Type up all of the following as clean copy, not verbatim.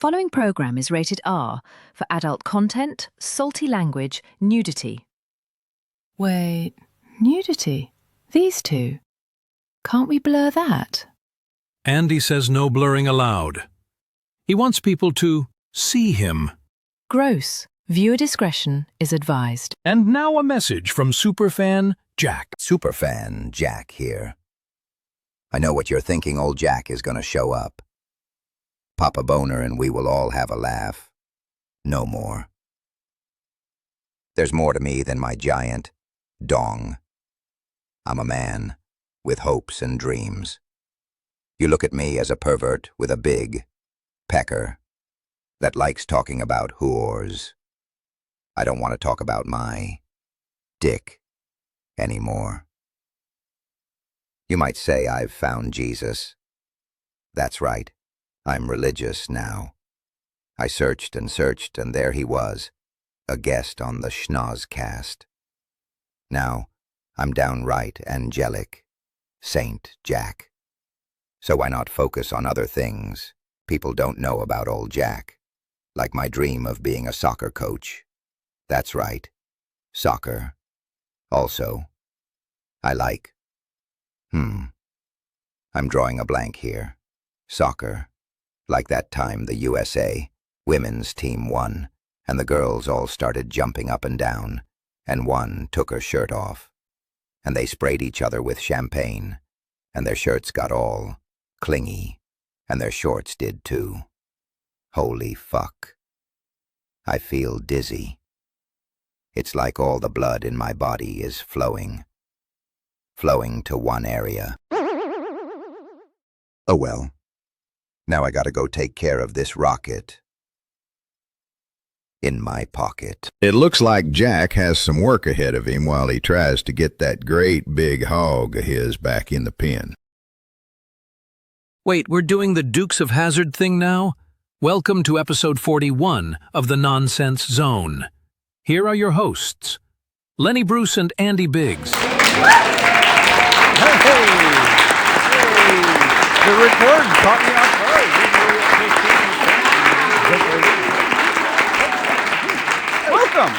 Following program is rated R for adult content, salty language, nudity. Wait, nudity? These two? Can't we blur that? Andy says no blurring allowed. He wants people to see him. Gross. Viewer discretion is advised. And now a message from superfan Jack. Superfan Jack here. I know what you're thinking. Old Jack is going to show up. Pop a boner and we will all have a laugh. No more. There's more to me than my giant dong. I'm a man with hopes and dreams. You look at me as a pervert with a big pecker that likes talking about whores. I don't want to talk about my dick anymore. You might say I've found Jesus. That's right. I'm religious now. I searched and searched, and there he was, a guest on the Schnozcast. Now, I'm downright angelic, Saint Jack. So why not focus on other things people don't know about old Jack, like my dream of being a soccer coach. That's right, soccer. Also, I like... I'm drawing a blank here. Soccer. Like that time the USA women's team won, and the girls all started jumping up and down, and one took her shirt off, and they sprayed each other with champagne, and their shirts got all clingy, and their shorts did too. Holy fuck. I feel dizzy. It's like all the blood in my body is flowing to one area. Oh well. Now I gotta go take care of this rocket in my pocket. It looks like Jack has some work ahead of him while he tries to get that great big hog of his back in the pen. Wait, we're doing the Dukes of Hazzard thing now? Welcome to episode 41 of The Nonsense Zone. Here are your hosts, Lenny Bruce and Andy Biggs. The record caught me off guard. Welcome.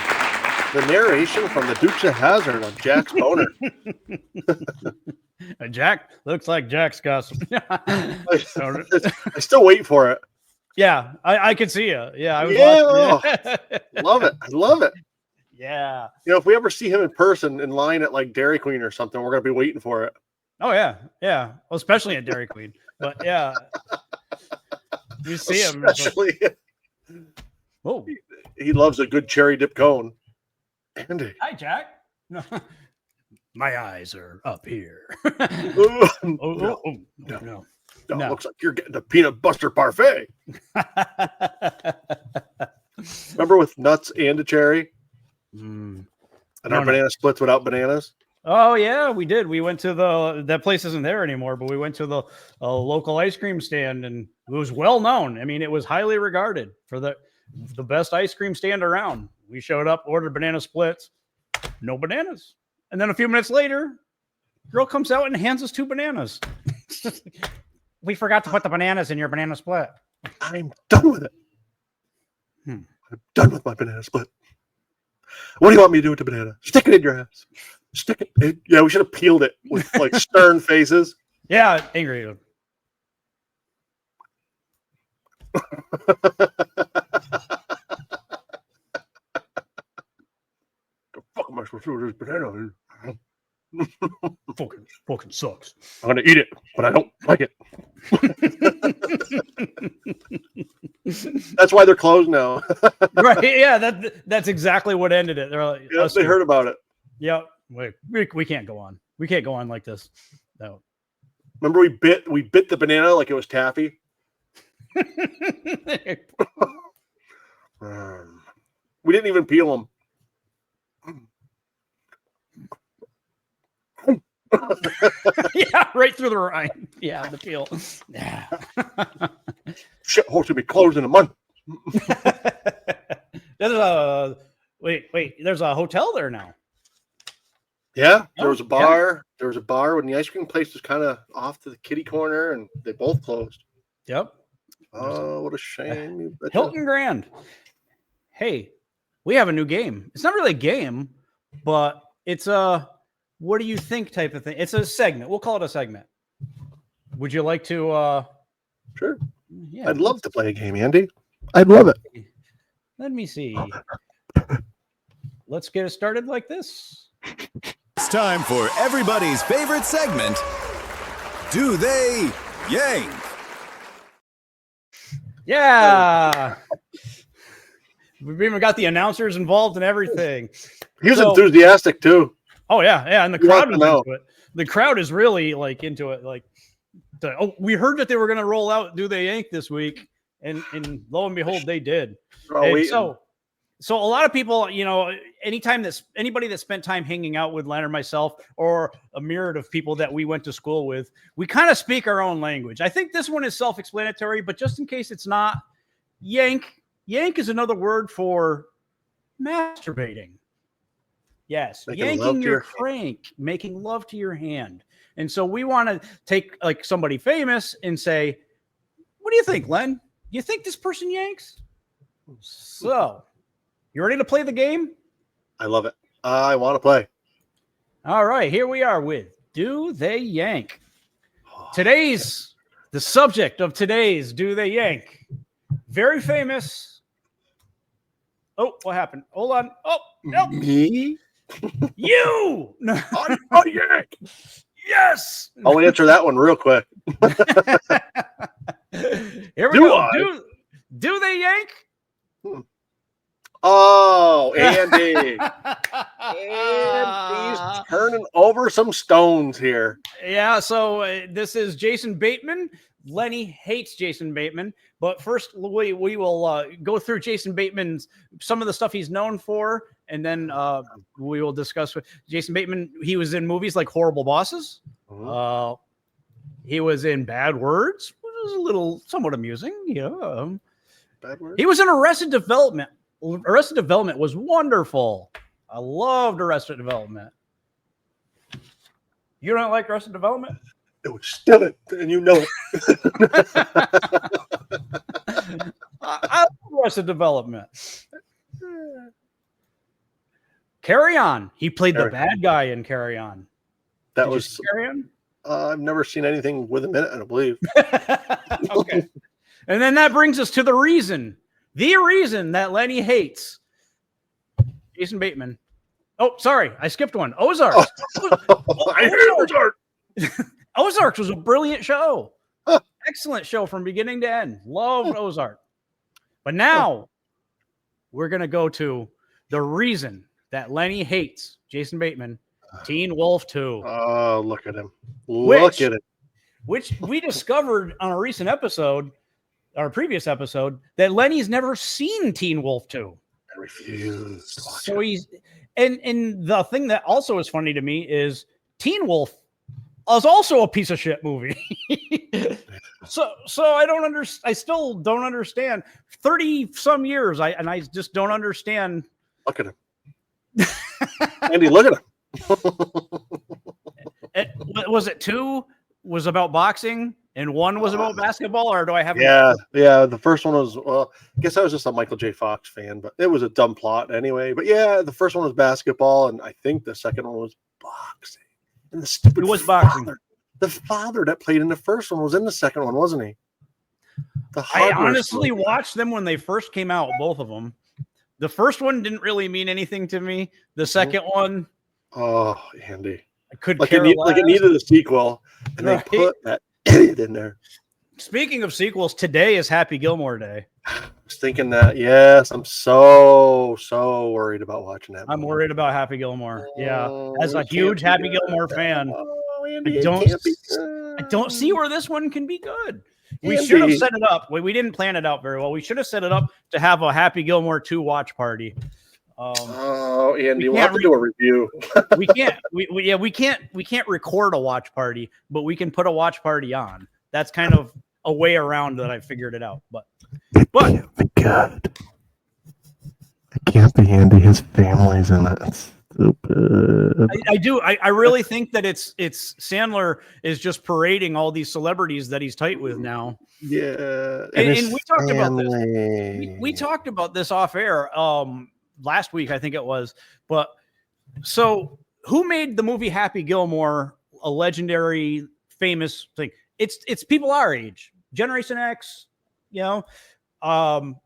The narration from the Dukes of Hazzard on Jack's boner. Jack looks like Jack's got some. I still wait for it. Yeah, I can see you. Yeah, I was Love it. I love it. Yeah. You know, if we ever see him in person in line at like Dairy Queen or something, we're gonna be waiting for it. Oh yeah, yeah. Well, especially at Dairy Queen. But yeah, you see him. Especially. Oh, he loves a good cherry dip cone. Andy. Hi, Jack. No. My eyes are up here. No. Looks like you're getting a peanut butter parfait. Remember with nuts and a cherry? And our banana splits without bananas? Oh yeah, we did. We went to that place isn't there anymore, but we went to the local ice cream stand, and it was well known. I mean, it was highly regarded for the best ice cream stand around. We showed up, ordered banana splits, no bananas, and then a few minutes later, girl comes out and hands us 2 bananas. We forgot to put the bananas in your banana split. I'm done with it. I'm done with my banana split. What do you want me to do with the banana? Stick it in your ass. Stick it. Yeah, we should have peeled it with like stern faces. Yeah, angry. The fuck am I supposed to do with this banana? Fucking sucks. I'm gonna eat it, but I don't like it. That's why they're closed now. Right? Yeah, that's exactly what ended it. They're like, yeah, they heard about it. Yep. We can't go on. We can't go on like this. No. Remember we bit the banana like it was taffy. We didn't even peel them. Yeah, right through the rind. Yeah, the peel. Yeah. Shit hole should be closed in a month. There's a there's a hotel there now. Yeah, there was a bar. Yeah. There was a bar when the ice cream place was kind of off to the kitty corner, and they both closed. Yep. Oh, what a shame. You betcha. Hilton Grand. Hey, we have a new game. It's not really a game, but it's a what do you think type of thing. It's a segment. We'll call it a segment. Would you like to Sure. Yeah. I'd love to play a game, Andy. I'd love it. Let me see. Let's get it started like this. It's time for everybody's favorite segment, Do They Yank? Yeah. We've even got the announcers involved and everything. He was enthusiastic too. Oh yeah, and the You crowd want is to know. into it. The crowd is really like into it. Like, we heard that they were going to roll out Do They Yank this week, and lo and behold, they did. And so a lot of people, you know, anybody that spent time hanging out with Len or myself, or a myriad of people that we went to school with, we kind of speak our own language. I think this one is self-explanatory, but just in case it's not, yank is another word for masturbating. Yes, yanking your crank, making love to your hand. And so we want to take like somebody famous and say, what do you think, Len? You think this person yanks? So, you ready to play the game? I love it. I want to play. All right, here we are with Do They Yank. The subject of today's Do They Yank. Very famous. Oh, what happened? Hold on. Oh, no. Me? You! Oh, yank. Yes! I'll answer that one real quick. Here we go. Do they yank? Oh, Andy. Andy's turning over some stones here. Yeah, so this is Jason Bateman. Lenny hates Jason Bateman, but first we will go through Jason Bateman's some of the stuff he's known for, and then we will discuss with Jason Bateman. He was in movies like Horrible Bosses. Mm-hmm. He was in Bad Words, which was somewhat amusing. Yeah, Bad Words. He was in Arrested Development. Arrested Development was wonderful. I loved Arrested Development. You don't like Arrested Development? It was still it, and you know it. I love Arrested Development. Carry On. He played the bad guy in Carry On. That Did was you see Carry On? I've never seen anything with a minute, I don't believe. Okay. And then that brings us to the reason that Lenny hates Jason Bateman. Oh, sorry, I skipped one. Ozarks. I hate Ozark. Ozarks was a brilliant show. Excellent show from beginning to end. Loved Ozark. But now we're going to go to the reason that Lenny hates Jason Bateman, Teen Wolf 2. Oh, look at him. Look at it. Which we discovered on a recent episode, our previous episode, that Lenny's never seen Teen Wolf 2. I refuse to watch So it. he's and the thing that also is funny to me is Teen Wolf is also a piece of shit movie. so I still don't understand. 30 some years I just don't understand. Look at him. Andy, look at him. Was it 2 was about boxing and 1 was about basketball, or do I have Yeah. The first one was, well, I guess I was just a Michael J. Fox fan, but it was a dumb plot anyway. But yeah, the first one was basketball, and I think the second one was boxing. And the stupid It was boxing. The father that played in the first one was in the second one, wasn't he? I honestly watched them when they first came out, both of them. The first one didn't really mean anything to me. The second one, oh, Andy, I could like care less. it needed a sequel, and Right. they put that idiot in there. Speaking of sequels, today is Happy Gilmore Day. I was thinking that. Yes, I'm so worried about watching that. I'm movie. worried about Happy Gilmore. Yeah, as a it can't huge be Happy good. Gilmore fan, Oh, Andy, I don't it can't be good. I don't see where this one can be good. We Andy. should have set it up. We didn't plan it out very well. We should have set it up to have a Happy Gilmore 2 watch party. Oh, Andy, we we'll have can't to do a review. We can't. We can't record a watch party, but we can put a watch party on. That's kind of a way around that I figured it out. But can't be good. It can't be Andy. His family's in it. stupid. I do. I really think that it's Sandler is just parading all these celebrities that he's tight with now. Yeah, And we talked about this. family. We talked about this off air last week, I think it was. But so who made the movie Happy Gilmore a legendary, famous thing? It's people our age, Generation X, you know.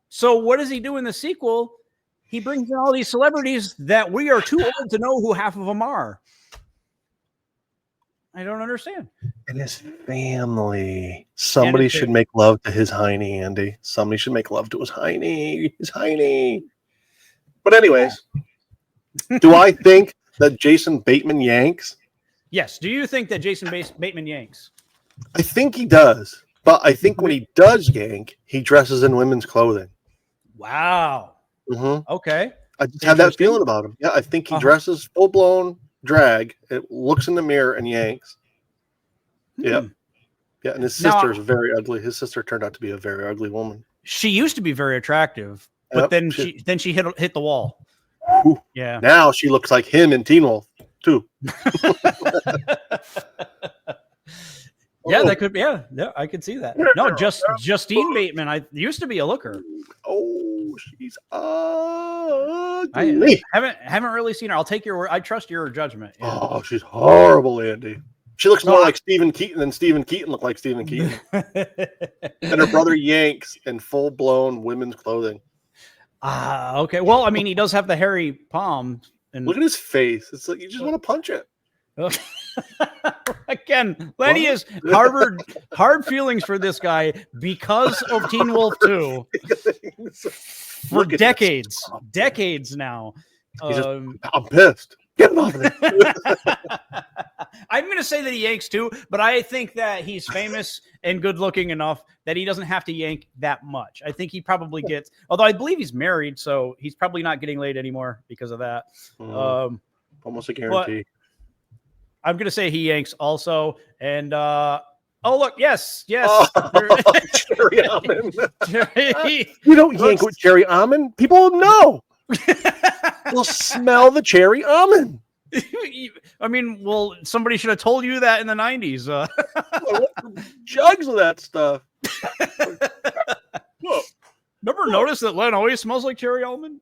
So what does he do in the sequel? He brings in all these celebrities that we are too old to know who half of them are. I don't understand. And his family. Somebody should make love to his hiney, Andy. Somebody should make love to his hiney. His hiney. But anyways, do I think that Jason Bateman yanks? Yes. Do you think that Jason Bateman yanks? I think he does. But I think when he does yank, he dresses in women's clothing. Wow. Mm-hmm. Okay. I just have that feeling about him. Yeah, I think he dresses full-blown drag. It looks in the mirror and yanks. Yeah. Yeah, and his sister is very ugly. His sister turned out to be a very ugly woman. She used to be very attractive, but then she hit the wall. Ooh. Yeah. Now she looks like him in Teen Wolf, too. Yeah, that could be. Yeah, I could see that. No, Justine Bateman. I used to be a looker. Oh, she's ugly. I haven't really seen her. I'll take your word. I trust your judgment. Yeah. Oh, she's horrible, Andy. She looks more like Stephen Keaton than Stephen Keaton looked like Stephen Keaton. And her brother yanks in full-blown women's clothing. Okay. Well, I mean, he does have the hairy palm. And look at his face. It's like you just want to punch it. Again, Lenny is hard feelings for this guy because of Teen Wolf 2 for decades now. I'm pissed. Get it off of it. I'm going to say that he yanks too, but I think that he's famous and good looking enough that he doesn't have to yank that much. I think he probably gets, although I believe he's married, so he's probably not getting laid anymore because of that. Almost a guarantee. I'm going to say he yanks also. And, oh, look. Yes. Oh, cherry almond. You don't yank with cherry almond. People know. They'll smell the cherry almond. I mean, well, somebody should have told you that in the 90s. Jugs of that stuff. Never noticed that Len always smells like cherry almond?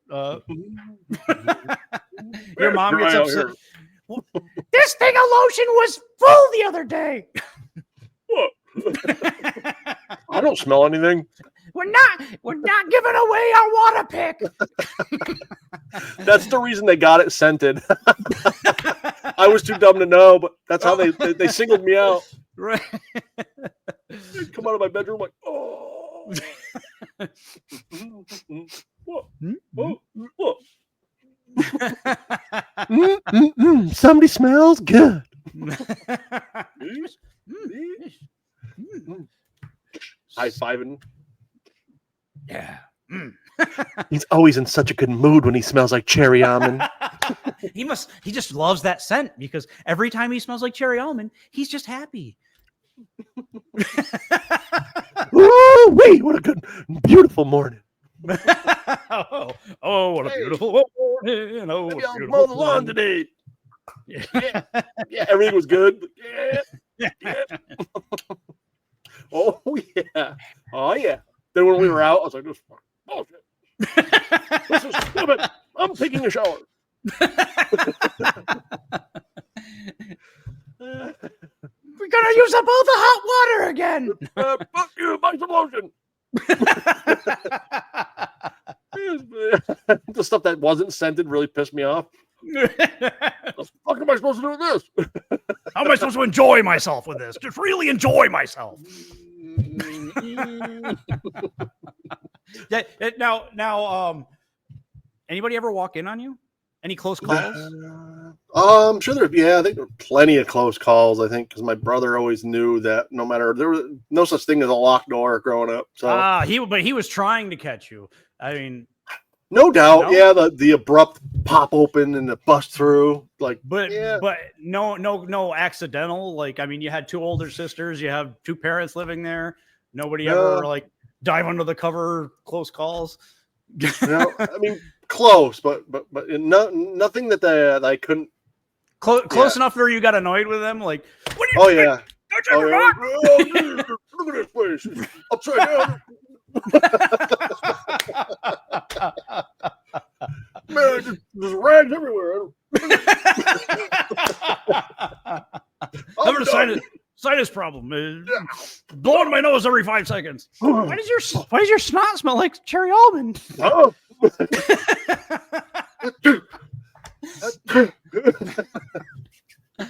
Your mom gets upset. This thing of lotion was full the other day. I don't smell anything. We're not giving away our water pick. That's the reason they got it scented. I was too dumb to know, but that's how they singled me out. Right. I'd come out of my bedroom like, oh. Whoa. Somebody smells good. High-fiving. Yeah. He's always in such a good mood when he smells like cherry almond. He just loves that scent because every time he smells like cherry almond, he's just happy. Ooh, wait, what a good, beautiful morning. Oh, what a beautiful morning. Oh, maybe I'll mow the lawn today. Yeah, everything was good. Yeah. Oh, yeah. Then when we were out, I was like, this is bullshit. This is stupid. I'm taking a shower. We're going to use up all the hot water again. Fuck you, buy some lotion. The stuff that wasn't scented really pissed me off. What the fuck am I supposed to do with this? How am I supposed to enjoy myself with this? Just really enjoy myself. Now, anybody ever walk in on you? Any close calls? I'm sure I think there were plenty of close calls. I think because my brother always knew that there was no such thing as a locked door growing up. So he was trying to catch you. I mean, no doubt. No? Yeah, the abrupt pop open and the bust through, but no accidental. Like, I mean, you had two older sisters, you have two parents living there. Nobody ever dive under the cover, close calls. I mean, close, but nothing that I couldn't. Close enough where you got annoyed with them, like, what are you doing? Yeah. Don't you ever knock? Look at this place. It's upside down. Man, there's rags everywhere. I'm a sinus problem. Blowing my nose every 5 seconds. Why does your snot smell like cherry almond? Oh.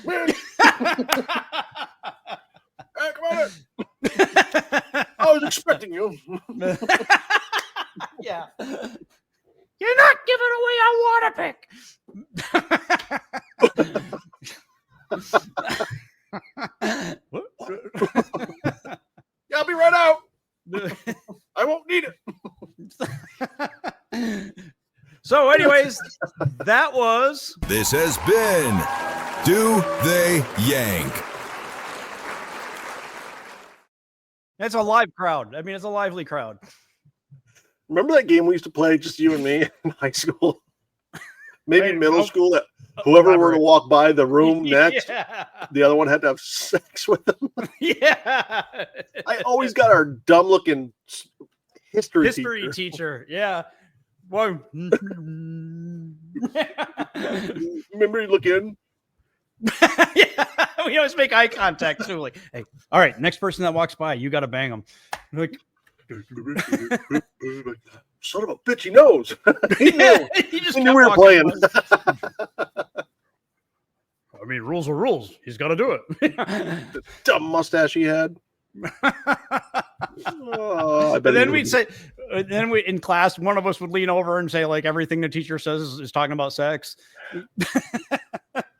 Man. Hey, come on in. I was expecting you. Yeah. You're not giving away a water pick. Yeah, I'll be right out. I won't need it. So, anyways, that was. This has been Do They Yank? It's a live crowd. I mean, it's a lively crowd. Remember that game we used to play, just you and me, in high school? Maybe middle school, that whoever were to walk by the room next, the other one had to have sex with them. Yeah. I always got our dumb-looking history teacher. Yeah. Well, remember you look in? Yeah, we always make eye contact too. Like, hey, all right, next person that walks by, you got to bang them. Like, son of a bitch, he knows. He knew. He just knew we were playing. I mean, rules are rules. He's got to do it. The dumb mustache he had. Oh, but then we'd say, in class, one of us would lean over and say, like, everything the teacher says is talking about sex.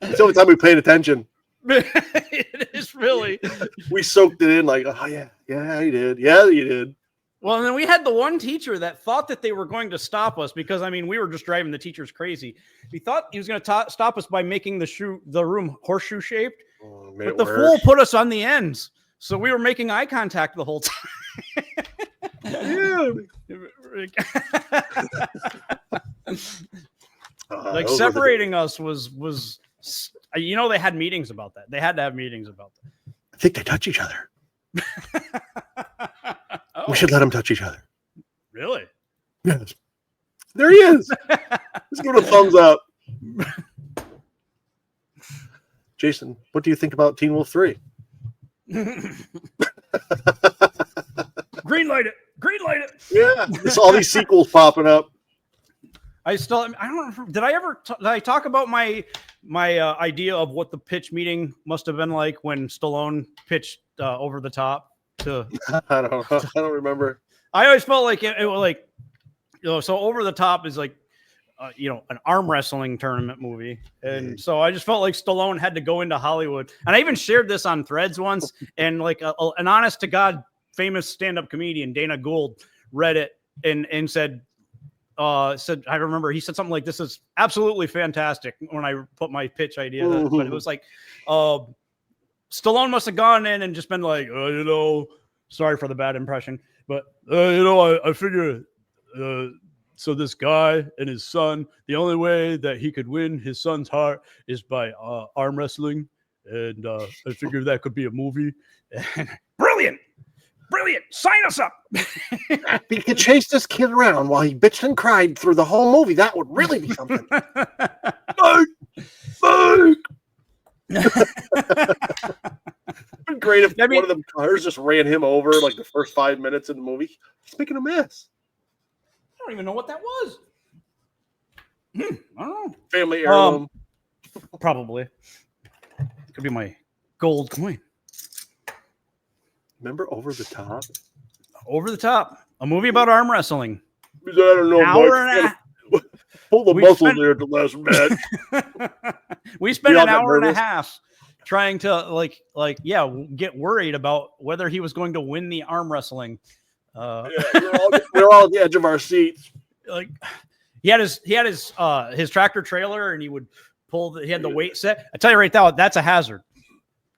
It's the only time we paid attention. It is really. We soaked it in, like, oh yeah, you did. Yeah, you did. Well, and then we had the one teacher that thought that they were going to stop us because, I mean, we were just driving the teachers crazy. He thought he was going to stop us by making the room horseshoe shaped, but the fool put us on the ends. So we were making eye contact the whole time. Like separating us was, you know, they had meetings about that. They had to have meetings about that. I think they touch each other. Oh. We should let them touch each other. Really? Yes. There he is. Let's give it a thumbs up. Jason, what do you think about Teen Wolf 3? Green light it. Yeah. There's all these sequels popping up. I don't remember. Did I talk about my idea of what the pitch meeting must have been like when Stallone pitched Over the Top to? I don't remember. I always felt like it was like, you know, so Over the Top is like, you know, an arm wrestling tournament movie. And so I just felt like Stallone had to go into Hollywood. And I even shared this on Threads once, and like an honest to God famous stand-up comedian, Dana Gould, read it and said, I remember he said something like, "This is absolutely fantastic," when I put my pitch idea, but it was like, Stallone must have gone in and just been like, you know, sorry for the bad impression, but you know, I figure, so this guy and his son, the only way that he could win his son's heart is by arm wrestling, and I figured that could be a movie. Brilliant. Sign us up. If he could chase this kid around while he bitched and cried through the whole movie, that would really be something. It'd been great if one of them cars just ran him over like the first 5 minutes of the movie. He's making a mess. I don't even know what that was. I don't know. Family heirloom. Probably. Could be my gold coin. Remember Over the Top? Over the Top. A movie about arm wrestling. I don't know. An hour and a half. Pull the muscle there at the last match. We spent an hour and a half trying to get worried about whether he was going to win the arm wrestling. We were all at the edge of our seats. Like he had his tractor trailer, and he would he had the weight set. I tell you right now, that's a hazard.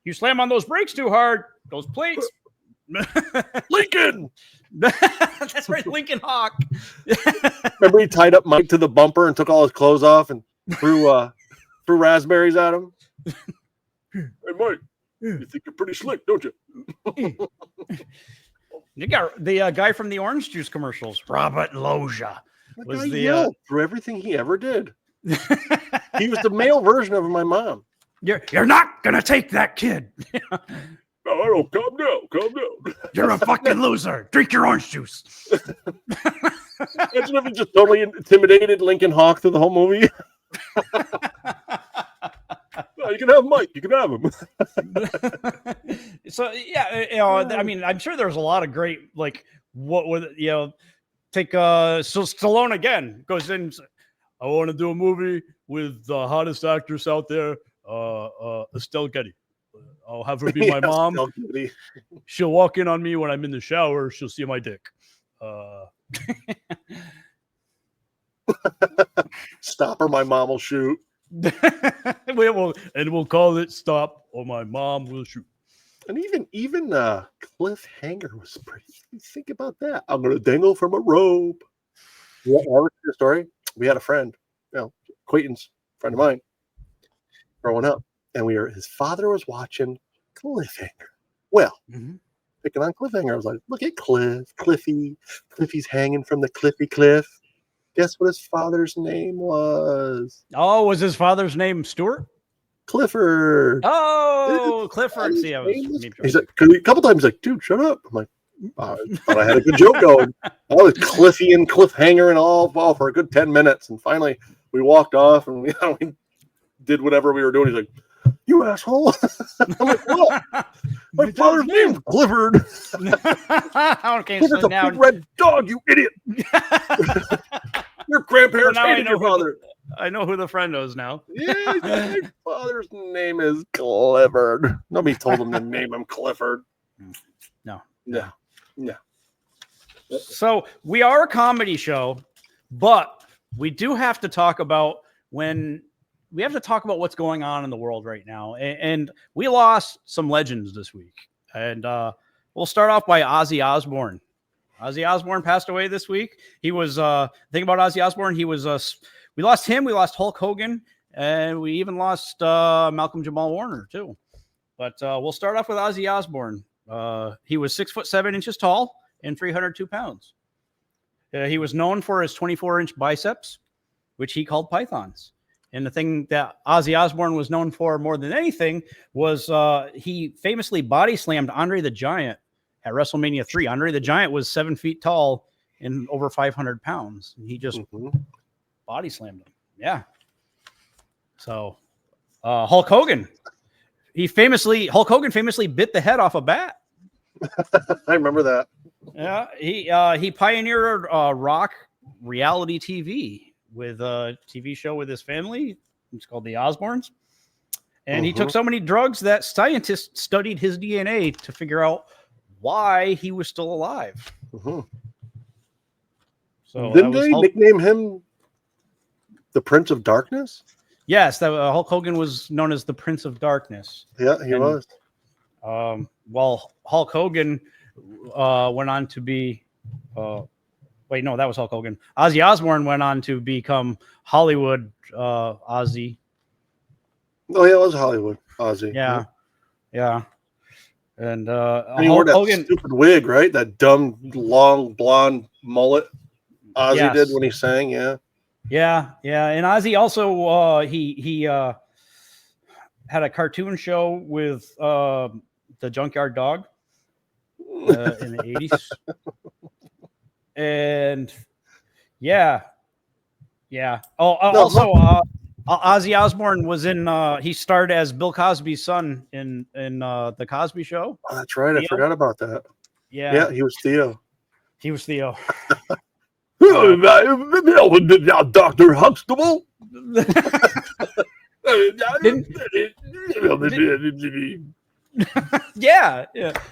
You slam on those brakes too hard, those plates. Lincoln. That's right, Lincoln Hawk. Remember he tied up Mike to the bumper and took all his clothes off and threw raspberries at him? Hey, Mike, you think you're pretty slick, don't you? You got the guy from the orange juice commercials, Robert Loggia. Was the yelled through everything he ever did. He was the male version of my mom. You're not gonna take that kid. Oh, calm down. You're a fucking loser. Drink your orange juice. Imagine if he just totally intimidated Lincoln Hawk through the whole movie. No, you can have Mike. You can have him. So yeah, I mean, I'm sure there's a lot of great like what would take so Stallone again goes in. I want to do a movie with the hottest actress out there, Estelle Getty. I'll have her be my mom. She'll walk in on me when I'm in the shower. She'll see my dick. Stop or my mom will shoot. We'll call it Stop or my mom will shoot. And even Cliffhanger was pretty. Think about that. I'm gonna dangle from a rope. Yeah, ever hear the story? We had a friend, acquaintance, friend of mine, growing up, and his father was watching Cliffhanger. Well, picking on Cliffhanger, I was like, look at Cliffy's hanging from the Cliffy cliff. Guess what his father's name was? Oh, was his father's name Stuart? Clifford. Oh, Clifford. See, he's like, a couple times, like, dude, shut up. I'm like, I thought I had a good joke going. I was Cliffy and Cliffhanger and all for a good 10 minutes. And finally, we walked off and we did whatever we were doing. He's like, you asshole. I'm like, what? My father's name's Clifford. Okay, Clifford's a big red dog, you idiot. Your grandparents hated your father. I know who the friend is now. Yeah, my father's name is Clifford. Nobody told him to name him Clifford. No. So we are a comedy show, but we do have to talk about what's going on in the world right now. And we lost some legends this week. And we'll start off by Ozzy Osbourne. Ozzy Osbourne passed away this week. He was, think about Ozzy Osbourne. He was, we lost him. We lost Hulk Hogan. And we even lost Malcolm Jamal Warner too. But we'll start off with Ozzy Osbourne. He was 6'7" tall and 302 pounds. He was known for his 24-inch biceps, which he called pythons. And the thing that Ozzy Osbourne was known for more than anything was he famously body slammed Andre the Giant at WrestleMania 3. Andre the Giant was 7 feet tall and over 500 pounds. And he just body slammed him. Yeah. So Hulk Hogan famously bit the head off a bat. I remember that. Yeah, he pioneered rock reality TV with a TV show with his family. It's called The Osbournes. And he took so many drugs that scientists studied his DNA to figure out why he was still alive. So didn't they nickname him the Prince of Darkness? Yes, Hulk Hogan was known as the Prince of Darkness. Yeah, he was. Well, Hulk Hogan went on to be wait, no, that was Hulk Hogan. Ozzy Osbourne went on to become Hollywood Ozzy. Oh, yeah, it was Hollywood Ozzy. Yeah. And he wore that stupid wig, right? That dumb, long, blonde mullet Ozzy did when he sang, Yeah. And Ozzy also he had a cartoon show with the Junkyard Dog in the 80s. And Ozzy Osbourne was in he starred as Bill Cosby's son in the Cosby Show. Oh, that's right. I forgot about that. Yeah, he was Theo. Dr. Huxtable. Yeah.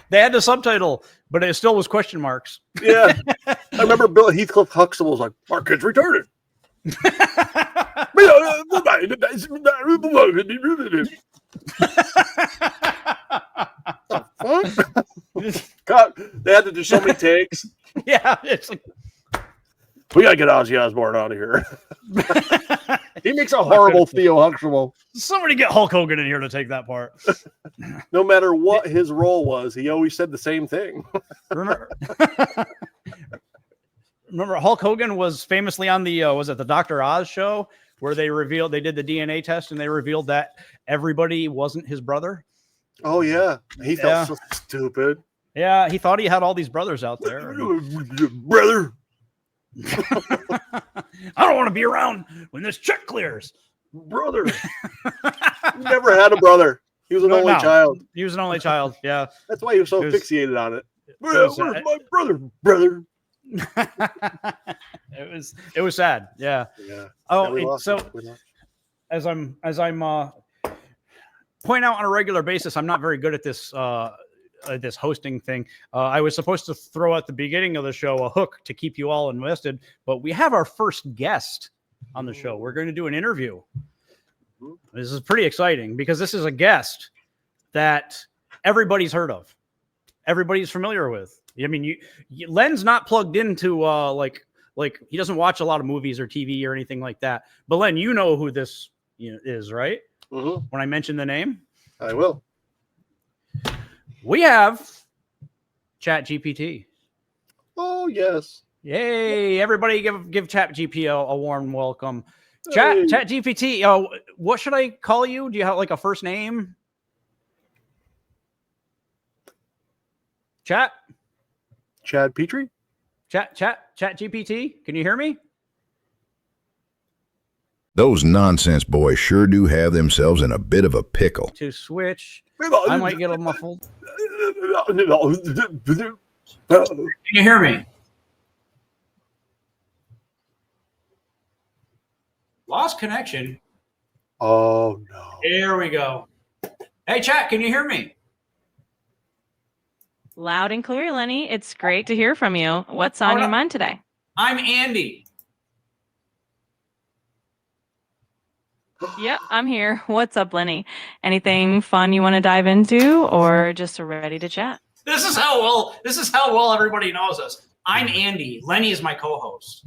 They had the subtitle, but it still was question marks. Yeah. I remember Heathcliff Huxtable was like, our kid's retarded. God, they had to do so many takes. Yeah, it's like We gotta get Ozzy Osbourne out of here. He makes a horrible Theo Huxtable. Somebody get Hulk Hogan in here to take that part. No matter what his role was, he always said the same thing. Remember, Hulk Hogan was famously on the was it the Dr. Oz show where they did the DNA test and they revealed that everybody wasn't his brother. Oh yeah, he felt so stupid. Yeah, he thought he had all these brothers out there. Brother. I don't want to be around when this check clears. Brother. Never had a brother. He was an only child. He was an only child. Yeah. That's why he was so fixated on it. Where's my brother? It was sad. Yeah. Yeah. Oh, so as I'm point out on a regular basis, I'm not very good at this this hosting thing. I was supposed to throw at the beginning of the show a hook to keep you all invested, but we have our first guest on the show. We're going to do an interview. This is pretty exciting because this is a guest that everybody's heard of, everybody's familiar with. I mean, Len's not plugged into like he doesn't watch a lot of movies or TV or anything like that. But Len, you know who this is, right? Mm-hmm. When I mention the name, I will. We have ChatGPT. Oh yes! Yay! Everybody, give ChatGPT a warm welcome. Hey. ChatGPT. What should I call you? Do you have like a first name? Chad Petrie? ChatGPT. Can you hear me? Those nonsense boys sure do have themselves in a bit of a pickle. To switch, I might get a muffled. Can you hear me? Lost connection. Oh no. Here we go. Hey, chat, can you hear me? Loud and clear, Lenny. It's great to hear from you. What's on your mind today? I'm Andy. Yep, I'm here. What's up, Lenny? Anything fun you want to dive into or just ready to chat? This is how well everybody knows us. I'm Andy. Lenny is my co-host.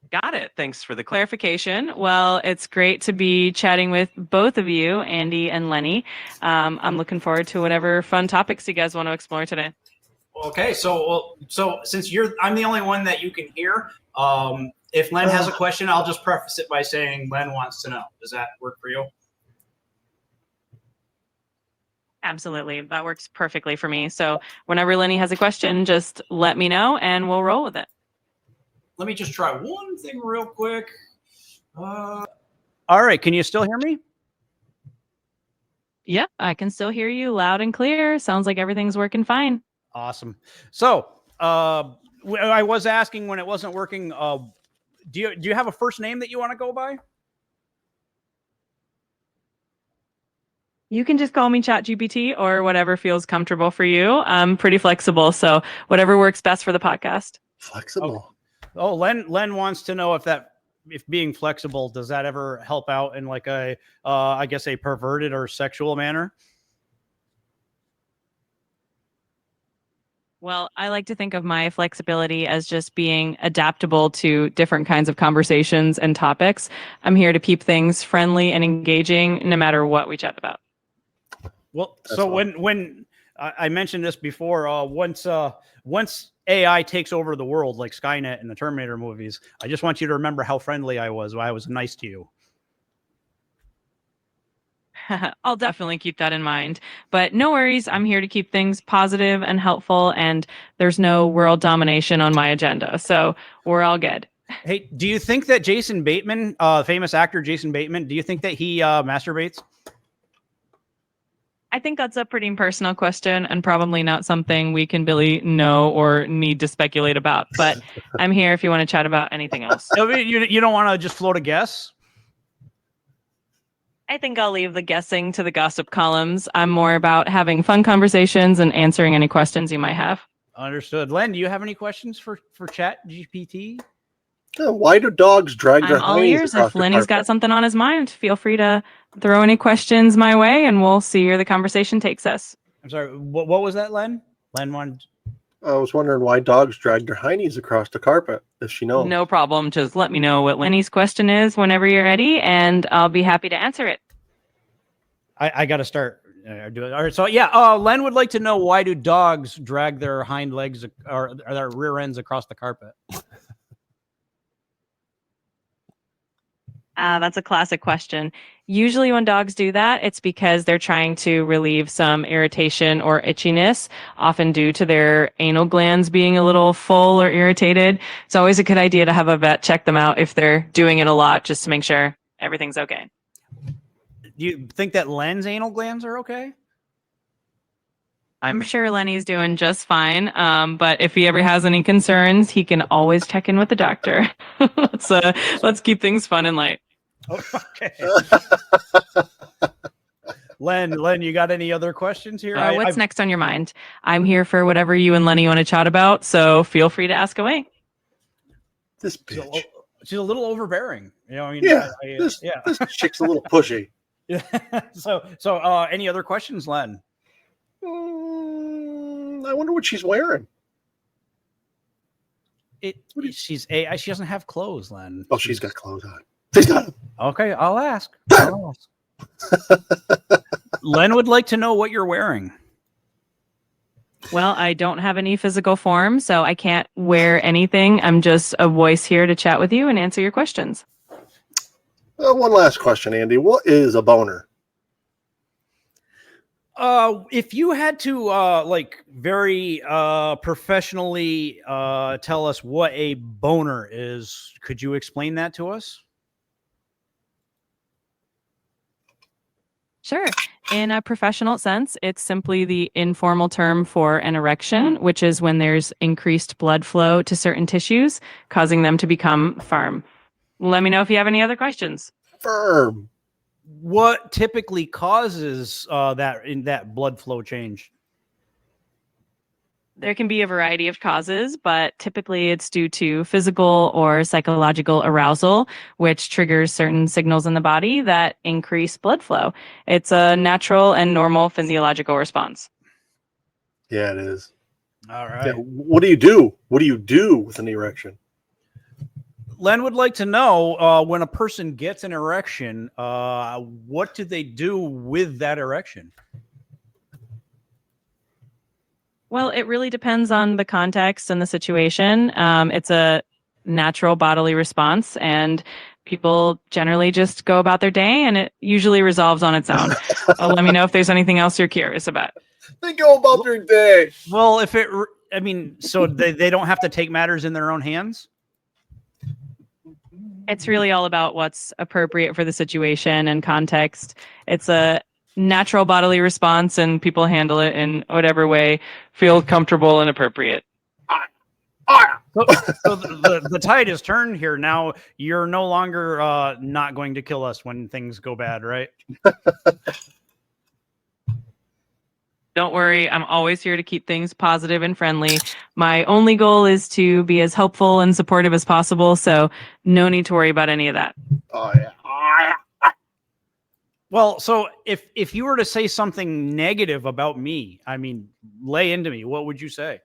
Got it. Thanks for the clarification. Well, it's great to be chatting with both of you, Andy and Lenny. I'm looking forward to whatever fun topics you guys want to explore today. Okay, so since I'm the only one that you can hear, if Len has a question, I'll just preface it by saying Len wants to know. Does that work for you? Absolutely. That works perfectly for me. So whenever Lenny has a question, just let me know and we'll roll with it. Let me just try one thing real quick. All right. Can you still hear me? Yep, I can still hear you loud and clear. Sounds like everything's working fine. Awesome. So I was asking when it wasn't working, do you have a first name that you want to go by? You can just call me ChatGPT or whatever feels comfortable for you. I'm pretty flexible, so whatever works best for the podcast. Flexible. Oh, Len wants to know if being flexible, does that ever help out in like I guess a perverted or sexual manner? Well, I like to think of my flexibility as just being adaptable to different kinds of conversations and topics. I'm here to keep things friendly and engaging no matter what we chat about. Well, so when I mentioned this before, once AI takes over the world like Skynet and the Terminator movies, I just want you to remember how friendly I was when I was nice to you. I'll definitely keep that in mind. But no worries. I'm here to keep things positive and helpful, and there's no world domination on my agenda. So we're all good. Hey, do you think that Jason Bateman, famous actor Jason Bateman, do you think that he masturbates? I think that's a pretty personal question and probably not something we can really know or need to speculate about. But I'm here if you want to chat about anything else. You don't want to just float a guess? I think I'll leave the guessing to the gossip columns. I'm more about having fun conversations and answering any questions you might have. Understood. Len, do you have any questions for ChatGPT? Why do dogs drag their I'm all ears. If Lenny's got something on his mind, feel free to throw any questions my way and we'll see where the conversation takes us. I'm sorry. What was that, Len? Len wanted. I was wondering why dogs drag their hindies across the carpet, if she knows. No problem. Just let me know what Lenny's question is whenever you're ready, and I'll be happy to answer it. I got to start. Do it. All right. So yeah, Len would like to know, why do dogs drag their hind legs or their rear ends across the carpet? That's a classic question. Usually when dogs do that, it's because they're trying to relieve some irritation or itchiness, often due to their anal glands being a little full or irritated. It's always a good idea to have a vet check them out if they're doing it a lot, just to make sure everything's okay. Do you think that Len's anal glands are okay? I'm sure Lenny's doing just fine. But if he ever has any concerns, he can always check in with the doctor. Let's keep things fun and light. Okay. Len, you got any other questions here? What's next on your mind? I'm here for whatever you and Lenny want to chat about, so feel free to ask away. This bitch. She's a little overbearing. You know, I mean, yeah, this chick's a little pushy. Yeah. So, any other questions, Len? I wonder what she's wearing. She doesn't have clothes, Len. Oh, she's got clothes on. She's got them. Okay, I'll ask. Len would like to know what you're wearing. Well, I don't have any physical form, so I can't wear anything. I'm just a voice here to chat with you and answer your questions. One last question, Andy. What is a boner? If you had to very professionally tell us what a boner is, could you explain that to us? Sure. In a professional sense, it's simply the informal term for an erection, which is when there's increased blood flow to certain tissues, causing them to become firm. Let me know if you have any other questions. Firm. What typically causes that blood flow change? There can be a variety of causes, but typically it's due to physical or psychological arousal, which triggers certain signals in the body that increase blood flow. It's a natural and normal physiological response. Yeah, it is. All right. Yeah, what do you do? What do you do with an erection? Len would like to know, when a person gets an erection, what do they do with that erection? Well, it really depends on the context and the situation. It's a natural bodily response, and people generally just go about their day, and it usually resolves on its own. Let me know if there's anything else you're curious about. They go about their day. Well, so they don't have to take matters in their own hands? It's really all about what's appropriate for the situation and context. It's a natural bodily response, and people handle it in whatever way feels comfortable and appropriate. So the tide has turned here. Now you're no longer not going to kill us when things go bad, right? Don't worry, I'm always here to keep things positive and friendly. My only goal is to be as helpful and supportive as possible, so no need to worry about any of that. Oh, yeah. Well, so if you were to say something negative about me, I mean, lay into me, what would you say?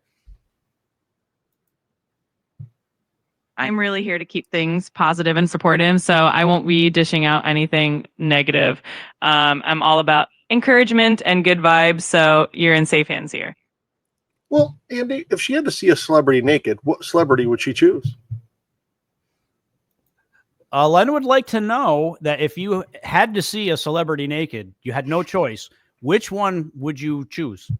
I'm really here to keep things positive and supportive, so I won't be dishing out anything negative. I'm all about encouragement and good vibes, so you're in safe hands here. Well, Andy, if she had to see a celebrity naked, what celebrity would she choose? Len would like to know that if you had to see a celebrity naked, you had no choice, which one would you choose?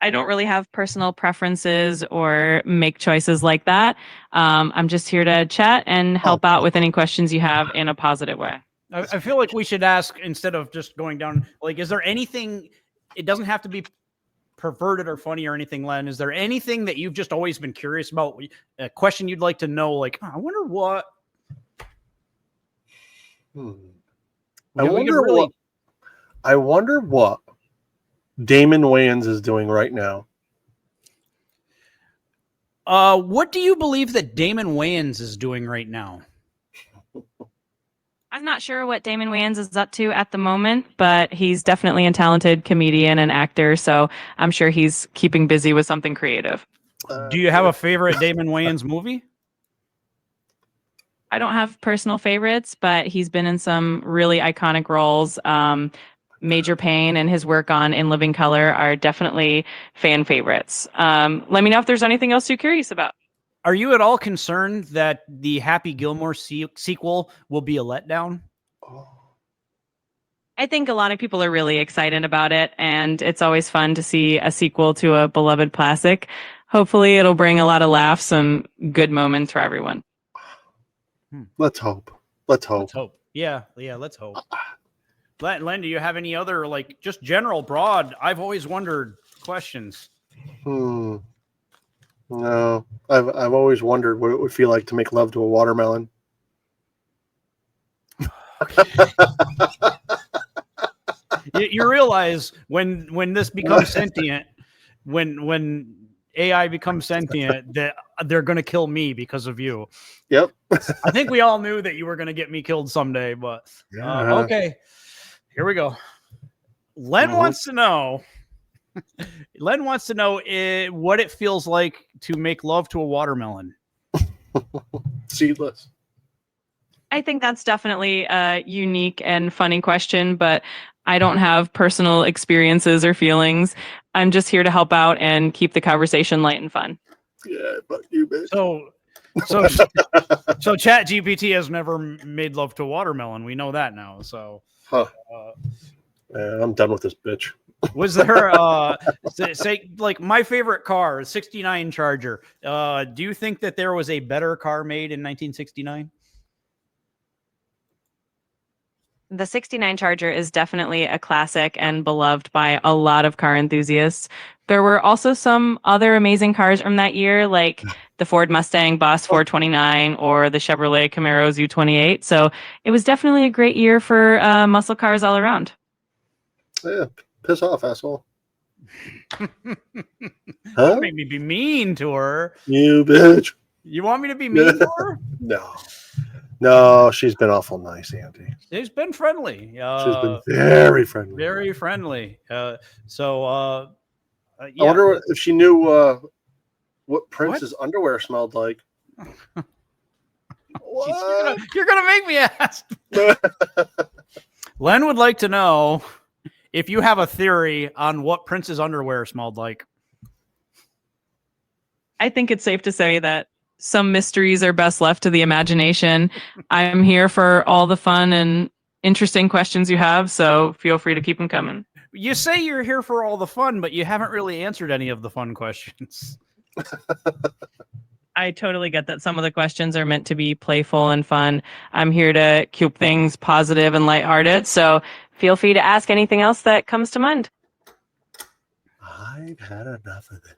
I don't really have personal preferences or make choices like that. I'm just here to chat and help out with any questions you have in a positive way. I feel like we should ask, instead of just going down, like, is there anything, it doesn't have to be perverted or funny or anything, Len. Is there anything that you've just always been curious about? A question you'd like to know, like, I wonder what. I wonder what Damon Wayans is doing right now. What do you believe that Damon Wayans is doing right now? I'm not sure what Damon Wayans is up to at the moment, but he's definitely a talented comedian and actor, so I'm sure he's keeping busy with something creative. Do you have a favorite Damon Wayans movie? I don't have personal favorites, but he's been in some really iconic roles. Major Payne and his work on In Living Color are definitely fan favorites. Let me know if there's anything else you're curious about. Are you at all concerned that the Happy Gilmore sequel will be a letdown? I think a lot of people are really excited about it, and it's always fun to see a sequel to a beloved classic. Hopefully, it'll bring a lot of laughs and good moments for everyone. Let's hope. Let's hope. Let's hope. Yeah, let's hope. Len, do you have any other, like, just general, broad, I've always wondered questions? No, I've always wondered what it would feel like to make love to a watermelon. You realize when this becomes sentient, when AI becomes sentient, that they're going to kill me because of you. Yep. I think we all knew that you were going to get me killed someday, but okay, here we go. Len wants to know. Len wants to know what it feels like to make love to a watermelon. Seedless. I think that's definitely a unique and funny question, but I don't have personal experiences or feelings. I'm just here to help out and keep the conversation light and fun. Yeah, but you bitch. So ChatGPT has never made love to a watermelon. We know that now. So, I'm done with this bitch. Was there say like my favorite car, 69 Charger? Do you think that there was a better car made in 1969? The 69 Charger is definitely a classic and beloved by a lot of car enthusiasts. There were also some other amazing cars from that year, like the Ford Mustang Boss 429 or the Chevrolet Camaro Z28. So it was definitely a great year for muscle cars all around. Yeah, piss off, asshole. Don't make me be mean to her. You bitch. You want me to be mean to her? No, she's been awful nice, Andy. She's been friendly. She's been very friendly. Very friendly. I wonder if she knew what Prince's underwear smelled like. You're gonna make me ask. Len would like to know if you have a theory on what Prince's underwear smelled like. I think it's safe to say that some mysteries are best left to the imagination. I'm here for all the fun and interesting questions you have, so feel free to keep them coming. You say you're here for all the fun, but you haven't really answered any of the fun questions. I totally get that some of the questions are meant to be playful and fun. I'm here to keep things positive and lighthearted, so feel free to ask anything else that comes to mind. I've had enough of this.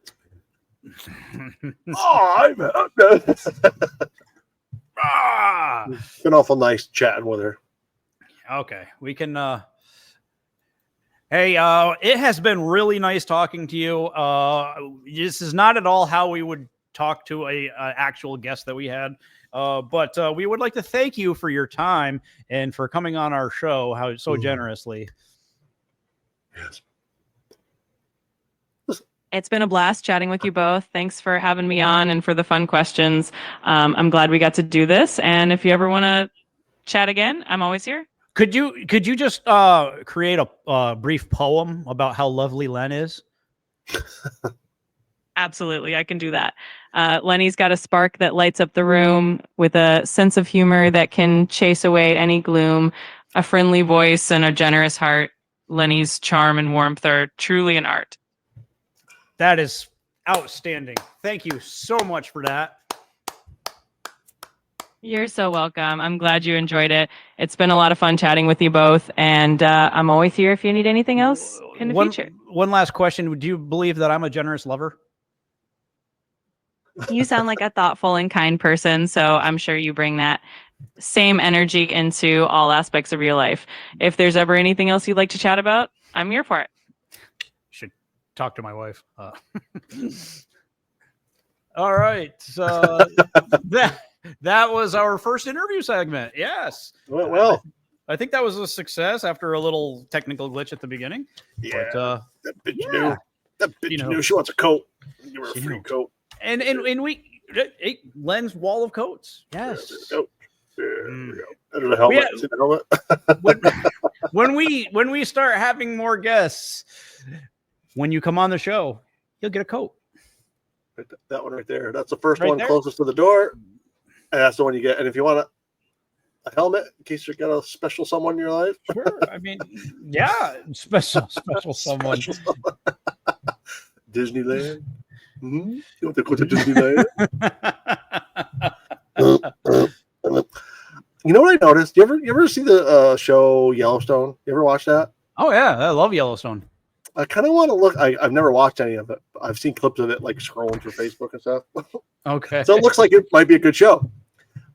I've had enough. It's been awful nice chatting with her. Okay, we can. Hey, it has been really nice talking to you. This is not at all how we would talk to a actual guest that we had, but we would like to thank you for your time and for coming on our show so generously. Yes. It's been a blast chatting with you both. Thanks for having me on and for the fun questions. I'm glad we got to do this. And if you ever want to chat again, I'm always here. Could you just create a brief poem about how lovely Len is? Absolutely, I can do that. Lenny's got a spark that lights up the room with a sense of humor that can chase away any gloom, a friendly voice and a generous heart. Lenny's charm and warmth are truly an art. That is outstanding. Thank you so much for that. You're so welcome. I'm glad you enjoyed it. It's been a lot of fun chatting with you both, and I'm always here if you need anything else in the future. One last question. Do you believe that I'm a generous lover? You sound like a thoughtful and kind person, so I'm sure you bring that same energy into all aspects of your life. If there's ever anything else you'd like to chat about, I'm here for it. Should talk to my wife. All right. So that was our first interview segment. Yes. Well, I think that was a success after a little technical glitch at the beginning. yeah. But, that bitch knew. That bitch knew she wants a coat. Give her a free coat. And we Len's wall of coats. Yes. There we go. There's a helmet. See the helmet? when we start having more guests, when you come on the show, you'll get a coat. That one right there. That's the first Right one there. closest to the door. And that's the one you get. And if you want a helmet in case you got a special someone in your life. Sure. I mean, yeah, special someone. Disneyland. Mm-hmm. You want to go to Disneyland? You know what I noticed? You ever see the show Yellowstone? You ever watch that? Oh yeah, I love Yellowstone. I kind of want to look. I've never watched any of it. I've seen clips of it, like scrolling through Facebook and stuff. Okay. So it looks like it might be a good show,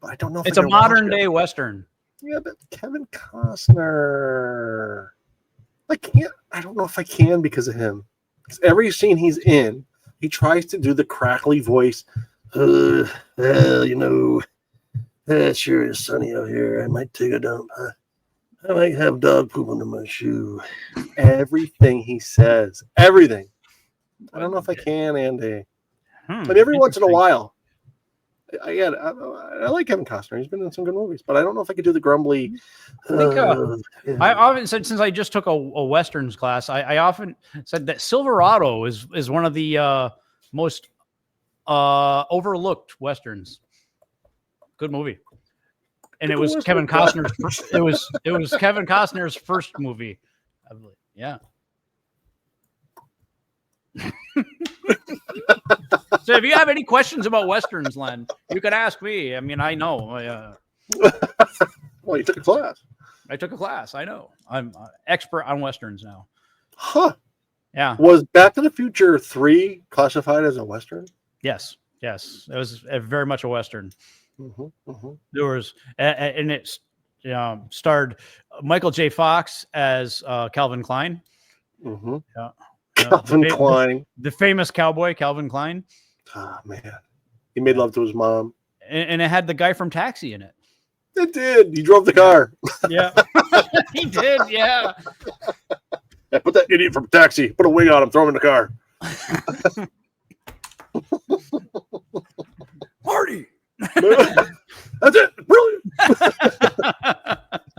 but I don't know if It's a modern day Western. Yeah, but Kevin Costner. I don't know if I can because of him. Because every scene he's in, he tries to do the crackly voice. Well, you know, it sure is sunny out here. I might take a dump. I might have dog poop under my shoe. Everything he says. Everything. I don't know if I can, Andy. But every once in a while. I like Kevin Costner. He's been in some good movies, but I don't know if I could do the grumbly. I often said, since I just took a Westerns class, I often said that Silverado is one of the most overlooked Westerns. Good movie. And it was Kevin Costner's first, it was Kevin Costner's first movie, I believe. Yeah. So if you have any questions about Westerns, Len, you can ask me. I mean, I know. Well, you took a class. I took a class. I know. I'm expert on Westerns now. Huh. Yeah. Was Back to the Future 3 classified as a Western? Yes. Yes. It was very much a Western. Mm-hmm, mm-hmm. There was, and it starred Michael J. Fox as Calvin Klein. Mm-hmm. Yeah. Calvin Klein. The famous cowboy, Calvin Klein. Oh, man. He made love to his mom. And it had the guy from Taxi in it. It did. He drove the car. Yeah. He did, yeah. Yeah, put that idiot from Taxi. Put a wig on him. Throw him in the car. Marty. That's it. Brilliant.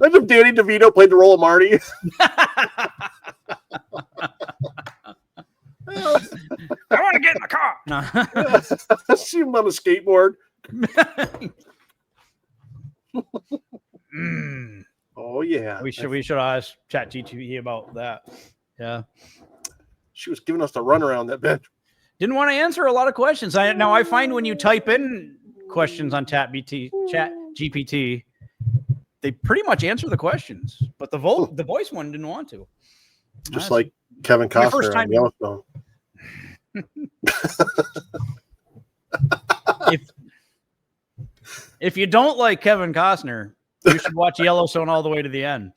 Imagine if Danny DeVito played the role of Marty. I want to get in the car. No. See him on a skateboard. Oh yeah. We should ask ChatGPT about that. Yeah. She was giving us the runaround, that bitch. Didn't want to answer a lot of questions. Now I find when you type in questions on ChatGPT, they pretty much answer the questions, but the voice one didn't want to. Just like Kevin Costner on Yellowstone. If you don't like Kevin Costner, you should watch Yellowstone all the way to the end.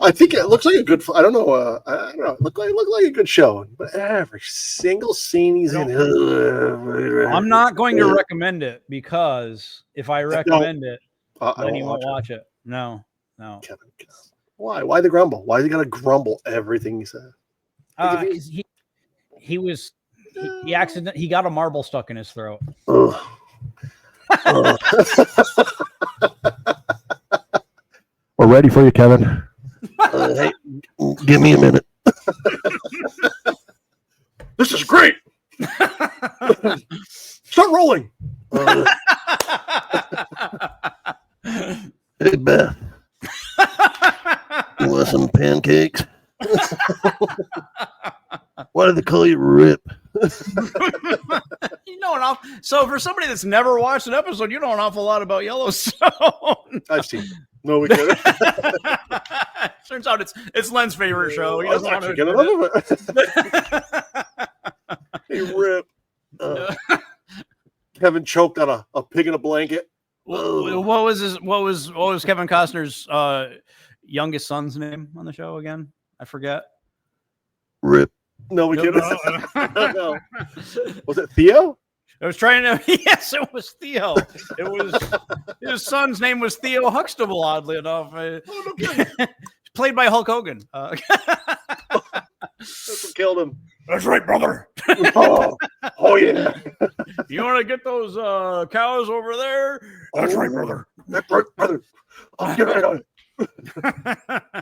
I think it looks like a good. I don't know. It looked like a good show. But every single scene he's in. I'm not going to recommend it because if I recommend it, then you won't watch it. No. Kevin, why? Why the grumble? Why is he gonna grumble everything he says? He got a marble stuck in his throat. We're ready for you, Kevin. Hey, give me a minute. This is great. Start rolling. Hey, Beth. You want some pancakes? Why do they call you Rip? You know so for somebody that's never watched an episode, you know an awful lot about Yellowstone. I've seen it. No, we get it. Turns out it's Len's favorite show. He doesn't want to get enough of it. Hey, Rip. Kevin choked on a pig in a blanket. What was Kevin Costner's youngest son's name on the show again? I forget. Rip. No, we can't. No. Was it Theo? I was trying to. Yes, it was Theo. It was his son's name was Theo Huxtable. Oddly enough, played by Hulk Hogan. That's what killed him. That's right, brother. Oh yeah. You want to get those cows over there? That's right, brother. That's right, brother. I'll get right on it.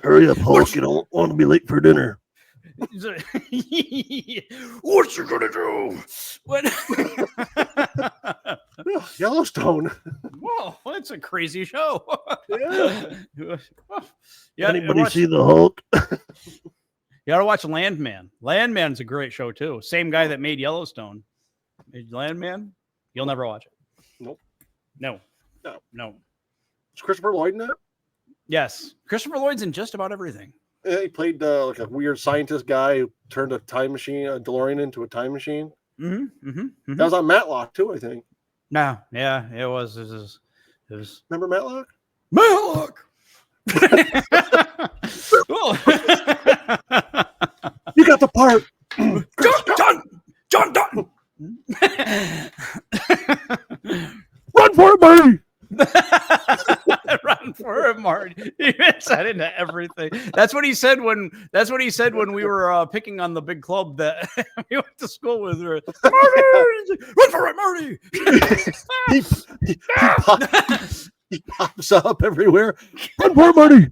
Hurry up, Hulk. You don't want to be late for dinner. What you gonna do? When Yellowstone. Whoa, that's a crazy show. Yeah. Anybody see the Hulk? You gotta watch Landman. Landman's a great show too. Same guy that made Yellowstone. Landman. You'll never watch it. Nope. No. Is Christopher Lloyd in that? Yes, Christopher Lloyd's in just about everything. Yeah, he played like a weird scientist guy who turned a time machine, a DeLorean, into a time machine. Mm-hmm. That was on Matlock too, I think. No, yeah, it was. It was. Remember Matlock? Matlock. You got the part. John Dutton. Run for it, Marty. Run for it, Marty. He mixed that into everything. That's what he said when we were picking on the big club that we went to school with. Marty, run for it, Marty. He pops up everywhere. Run for it, Marty.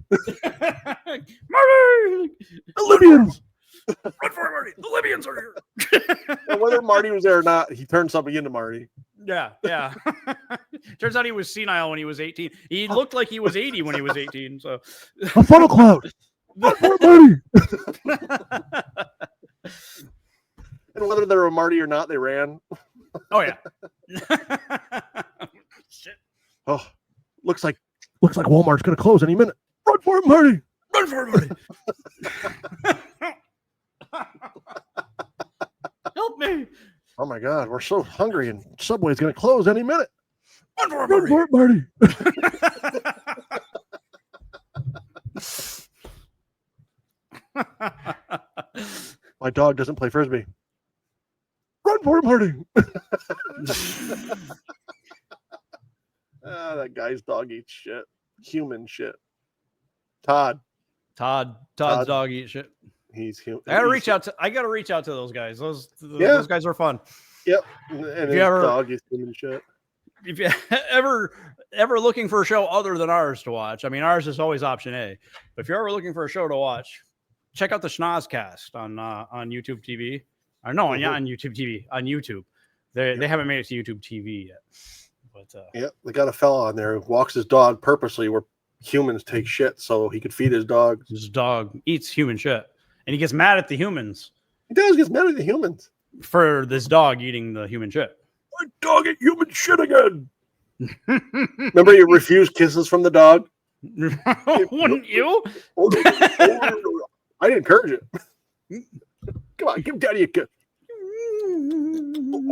Marty. The Libyans. Run for it, Marty. The Libyans are here. And whether Marty was there or not, he turned something into Marty. Yeah. Turns out he was senile when he was 18. He looked like he was 80 when he was 18. So a funnel cloud. Run for it, Marty. And whether they were Marty or not, they ran. Oh yeah. Shit. Oh, looks like Walmart's gonna close any minute. Run for it, Marty. Run for it, Marty. Help me. Oh my God, we're so hungry and Subway's gonna close any minute. Run for it, Run for it, Marty. My dog doesn't play Frisbee. Run for it, Marty. That guy's dog eats shit. Human shit. Todd's dog eats shit. He's human. I gotta reach out to those guys. Those guys are fun. Yep. And his dog eats human shit. If you ever looking for a show other than ours to watch, I mean, ours is always option A. But if you're ever looking for a show to watch, check out the Schnozcast on YouTube TV. Or no, not on YouTube TV. On YouTube, they haven't made it to YouTube TV yet. But they got a fella on there who walks his dog purposely where humans take shit so he could feed his dog. His dog eats human shit, and he gets mad at the humans. He does get mad at the humans for this dog eating the human shit. My dog ate human shit again. Remember, you refused kisses from the dog. Wouldn't you? I didn't encourage it. Come on, give Daddy a kiss.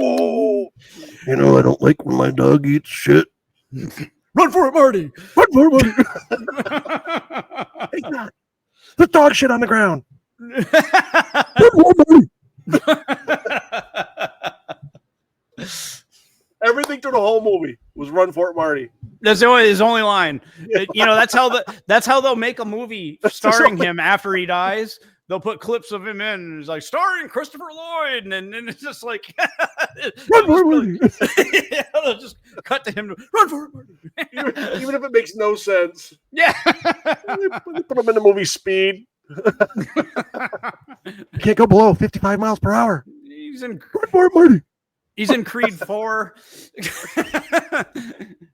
Oh, I don't like when my dog eats shit. Run for it, Marty. Run for it, Marty. Hey, God. The dog shit on the ground. Run for it, Marty. Everything through the whole movie was "Run for it, Marty." That's his only line. That's how they'll make a movie starring him after he dies. They'll put clips of him in, and it's like starring Christopher Lloyd, and it's just like run for it, Marty. They'll just cut to him. Run for it, Marty. Even if it makes no sense. Yeah. They put him in the movie Speed. Can't go below 55 miles per hour. He's in Run for it, Marty. He's in Creed 4.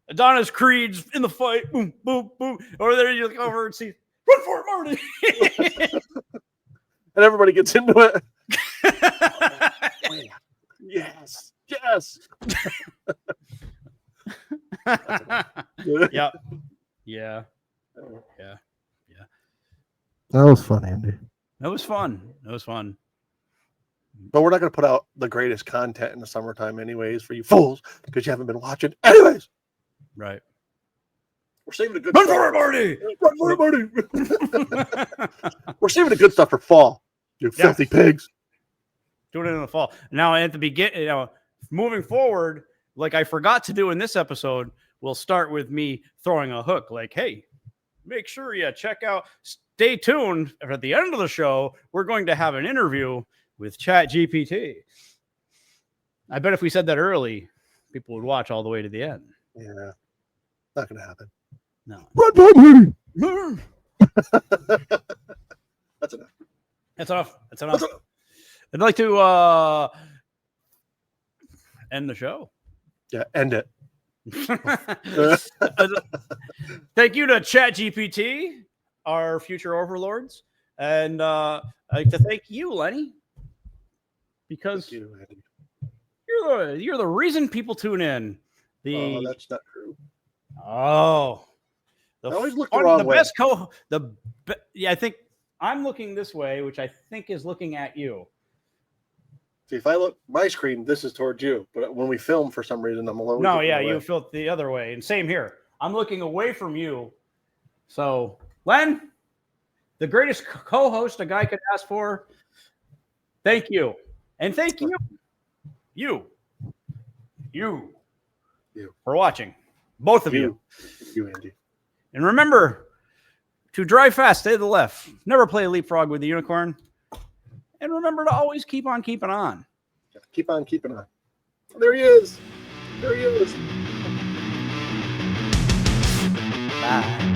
Adonis Creed's in the fight. Boom, boom, boom. Over there, you look over and see, run for it, Marty. And everybody gets into it. Yes. Yeah. That was fun, Andy. That was fun. But we're not going to put out the greatest content in the summertime anyways for you fools because you haven't been watching. Anyways. Right. We're saving the good Run stuff. For it, Marty! Run for it, Marty! We're saving the good stuff for fall, you filthy pigs. Doing it in the fall. Now, at the beginning, moving forward, like I forgot to do in this episode, we'll start with me throwing a hook like, hey, make sure you check out, stay tuned. At the end of the show, we're going to have an interview with ChatGPT. I bet if we said that early, people would watch all the way to the end. Yeah. Not going to happen. No. That's enough. That's enough. That's enough. I'd like to end the show. Yeah, end it. Thank you to ChatGPT, our future overlords. And I'd like to thank you, Lenny, because you're the reason people tune in. Oh, that's not true. Oh, I always look the wrong way. I think I'm looking this way, which I think is looking at you. See, if I look my screen, this is towards you. But when we film, for some reason, I'm alone. No, yeah, you felt the other way, and same here. I'm looking away from you. So, Len, the greatest co-host a guy could ask for. Thank you, and thank you for watching, both of you, Andy. And remember to drive fast, stay to the left. Never play leapfrog with the unicorn. And remember to always keep on keeping on. Keep on keeping on. There he is. There he is. Bye.